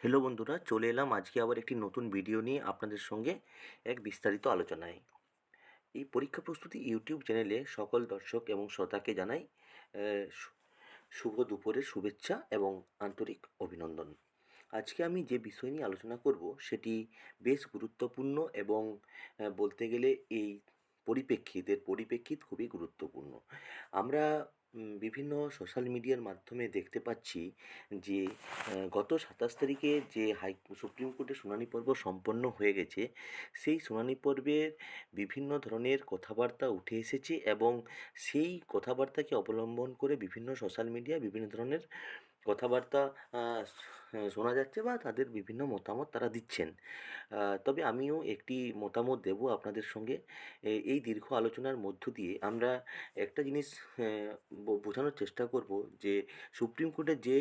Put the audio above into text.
Hello বন্ধুরা, চলে এলাম আজকে আবার একটি নতুন ভিডিও নিয়ে আপনাদের সঙ্গে এক বিস্তারিত আলোচনায়। এই পরীক্ষা প্রস্তুতি ইউটিউব চ্যানেলে সকল দর্শক এবং শ্রোতাকে জানাই শুভ দুপুরের শুভেচ্ছা এবং আন্তরিক অভিনন্দন। আজকে আমি যে বিষয় নিয়ে আলোচনা করব সেটি বেশ গুরুত্বপূর্ণ এবং বলতে গেলে এই পরিপ্রেক্ষিত খুবই গুরুত্বপূর্ণ। আমরা বিভিন্ন সোশ্যাল মিডিয়ার মাধ্যমে দেখতে পাচ্ছি যে গত 27 তারিখে যে সুপ্রিম কোর্টে শুনানি পর্ব সম্পন্ন হয়ে গেছে, সেই শুনানি পর্বের বিভিন্ন ধরনের কথাবার্তা উঠে এসেছে এবং সেই কথাবার্তাকে অবলম্বন করে বিভিন্ন সোশ্যাল মিডিয়ায় বিভিন্ন ধরনের কথাবার্তা শোনা যাচ্ছে বা তাদের বিভিন্ন মতামত তারা দিচ্ছেন। তবে আমিও একটি মতামত দেব আপনাদের সঙ্গে। এই দীর্ঘ আলোচনার মধ্য দিয়ে আমরা একটা জিনিস বোঝানোর চেষ্টা করব যে সুপ্রিম কোর্টের যে